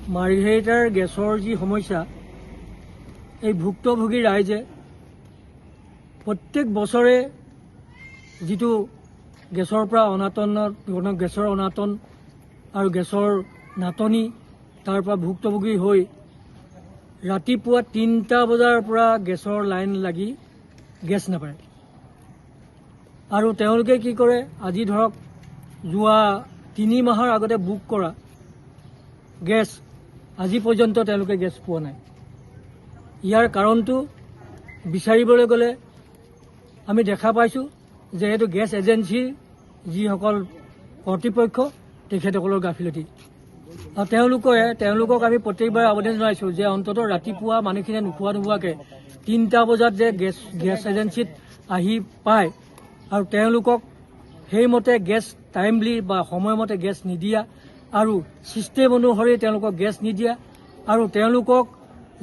মাৰ্ঘেৰিটাৰ গেছৰ যি সমস্যা, এই ভুক্তভোগী ৰাইজে প্ৰত্যেক বছৰে যিটো গেছৰ পৰা গেছৰ অনাটন আৰু গেছৰ নাটনি তাৰ পৰা ভুক্তভোগী হৈ ৰাতিপুৱা ৩টা বজাৰ পৰা গেছৰ লাইন লাগি গেছ নাপায়। আৰু তেওঁলোকে কি কৰে, আজি ধৰক যোৱা ৩ মাহৰ আগতে বুক কৰা গেছ আজি পৰ্যন্ত তেওঁলোকে গেছ পোৱা নাই। ইয়াৰ কাৰণটো বিচাৰিবলৈ গ'লে আমি দেখা পাইছোঁ যে এইটো গেছ এজেঞ্চিৰ যিসকল কৰ্তৃপক্ষ তেখেতসকলৰ গাফিলতি। আৰু তেওঁলোকক আমি প্ৰত্যেকবাৰে আবেদন জনাইছোঁ যে অন্ততঃ ৰাতিপুৱা মানুহখিনিয়ে নোখোৱাকৈ ৩টা বজাত যে গেছ এজেঞ্চিত আহি পায় আৰু তেওঁলোকক সেইমতে গেছ টাইমলি বা সময়মতে গেছ নিদিয়া আৰু ছিষ্টেম অনুসৰি তেওঁলোকক গেছ নিদিয়া আৰু তেওঁলোকক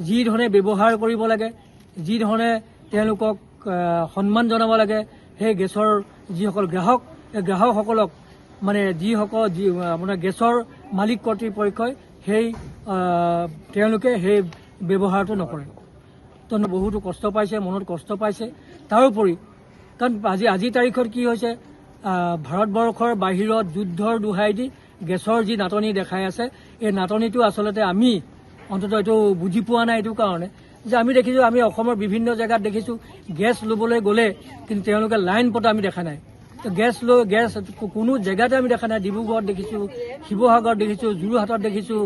যি ধৰণে ব্যৱহাৰ কৰিব লাগে, যি ধৰণে তেওঁলোকক সন্মান জনাব লাগে, সেই গেছৰ যিসকল গ্ৰাহক, এই গ্ৰাহকসকলক মানে আপোনাৰ গেছৰ মালিক কৰ্তৃপক্ষই তেওঁলোকে সেই ব্যৱহাৰটো নকৰে। তো বহুতো কষ্ট পাইছে, মনত কষ্ট পাইছে। তাৰোপৰি কাৰণ আজিৰ তাৰিখত কি হৈছে, ভাৰতবৰ্ষৰ বাহিৰত যুদ্ধৰ দোহাই দি গেছৰ যি নাটনি দেখাই আছে, এই নাটনিটো আচলতে আমি অন্ততঃ এইটো বুজি পোৱা নাই। এইটো কাৰণে যে আমি দেখিছোঁ, আমি অসমৰ বিভিন্ন জেগাত দেখিছোঁ গেছ ল'বলৈ গ'লে কিন্তু তেওঁলোকে লাইন পতা আমি দেখা নাই। গেছ কোনো জেগাতে আমি দেখা নাই। ডিব্ৰুগড়ত দেখিছোঁ, শিৱসাগৰত দেখিছোঁ, যোৰহাটত দেখিছোঁ,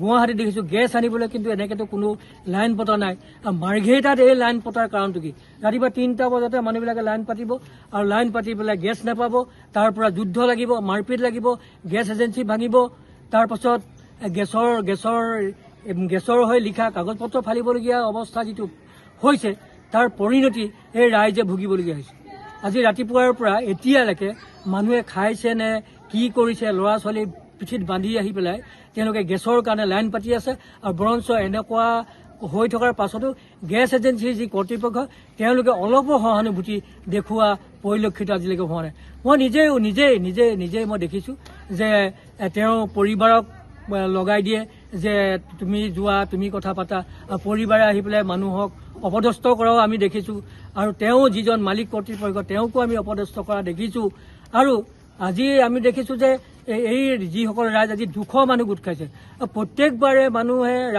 গুৱাহাটীত দেখিছোঁ গেছ আনিবলৈ, কিন্তু এনেকেতো কোনো লাইন পতা নাই। মাৰ্ঘেৰিটাত এই লাইন পতাৰ কাৰণটো কি? ৰাতিপুৱা 3টা বজাতে মানুহবিলাকে লাইন পাতিব আৰু লাইন পাতি পেলাই গেছ নাপাব, তাৰ পৰা যুদ্ধ লাগিব, মাৰপিট লাগিব, গেছ এজেঞ্চি ভাঙিব, তাৰপাছত গেছৰ হৈ লিখা কাগজ পত্ৰ ফালিবলগীয়া অৱস্থা যিটো হৈছে, তাৰ পৰিণতি এই ৰাইজে ভুগিবলগীয়া হৈছে। আজি ৰাতিপুৱাৰ পৰা এতিয়ালৈকে মানুহে খাইছে নে কি কৰিছে, ল'ৰা ছোৱালী পিঠিত বান্ধি আহি পেলাই তেওঁলোকে গেছৰ কাৰণে লাইন পাতি আছে। আৰু বৰঞ্চ এনেকুৱা হৈ থকাৰ পাছতো গেছ এজেঞ্চিৰ যি কৰ্তৃপক্ষ তেওঁলোকে অলপো সহানুভূতি দেখুওৱা পৰিলক্ষিত আজিলৈকে হোৱা নাই। মই নিজেই মই দেখিছোঁ যে তেওঁ পৰিবাৰক লগাই দিয়ে যে তুমি যোৱা, তুমি কথা পাতা, পৰিবাৰে আহি পেলাই মানুহক অপদস্থ কৰাও আমি দেখিছোঁ। আৰু তেওঁ যিজন মালিক কৰ্তৃপক্ষ তেওঁকো আমি অপদস্থ কৰা দেখিছোঁ। আৰু আজি আমি দেখিছোঁ যে এই যিসকল ৰাইজ আজি 200 মানুহ গোট খাইছে, প্ৰত্যেকবাৰে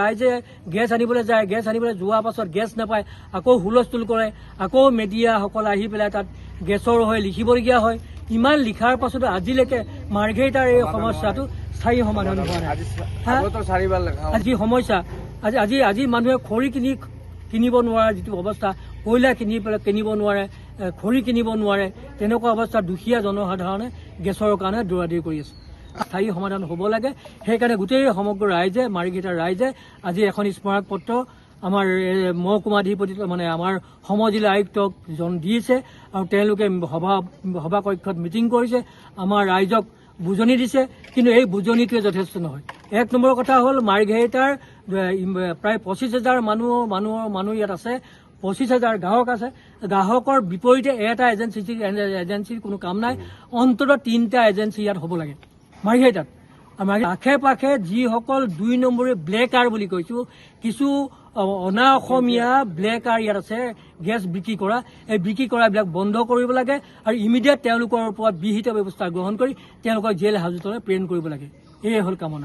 ৰাইজে গেছ আনিবলৈ যায়, গেছ আনিবলৈ যোৱাৰ পাছত গেছ নাপায়, আকৌ হুলস্থুল কৰে, আকৌ মিডিয়াসকল আহি পেলাই তাত গেছৰ হৈ লিখিবলগীয়া হয়। ইমান লিখাৰ পাছতো আজিলৈকে মাৰ্ঘেৰিটাৰ এই সমস্যাটো স্থায়ী সমাধান হোৱা নাই। আজি সমস্যা, আজি মানুহে খৰি কিনিব নোৱাৰে যিটো অৱস্থা, কয়লা কিনিব নোৱাৰে, খৰি কিনিব নোৱাৰে, তেনেকুৱা অৱস্থাত দুখীয়া জনসাধাৰণে গেছৰ কাৰণে দৌৰাদৌৰি কৰি আছে। স্থায়ী সমাধান হ'ব লাগে। সেইকাৰণে গোটেই সমগ্ৰ ৰাইজে, মাৰ্ঘেৰিটাৰ ৰাইজে আজি এখন স্মাৰক পত্ৰ আমাৰ মহকুমাধিপতি আমাৰ সমজিলা আয়ুক্তক দিছে আৰু তেওঁলোকে সভা কক্ষত মিটিং কৰিছে, আমাৰ ৰাইজক বুজনি দিছে। কিন্তু এই বুজনিটোৱে যথেষ্ট নহয়। 1 নম্বৰ কথা হ'ল, মাৰ্ঘেৰিটাৰ প্ৰায় 25,000 মানুহ ইয়াত আছে, 25,000 গ্ৰাহক আছে। গ্ৰাহকৰ বিপৰীতে এটা এজেঞ্চিৰ কোনো কাম নাই। অন্ততঃ 3টা এজেঞ্চি ইয়াত হ'ব লাগে মাৰ্ঘেৰিটাত। আশে পাশে যিসকল 2 নম্বৰী ব্লেকাৰ বুলি কৈছোঁ, কিছু অনা অসমীয়া ব্লেকাৰ ইয়াত আছে গেছ বিক্ৰী কৰা, এই বিক্ৰী কৰাবিলাক বন্ধ কৰিব লাগে আৰু ইমিডিয়েট তেওঁলোকৰ ওপৰত বিহিত ব্যৱস্থা গ্ৰহণ কৰি তেওঁলোকক জেল হাজতলৈ প্ৰেৰণ কৰিব লাগে। এয়ে হ'ল কামনা।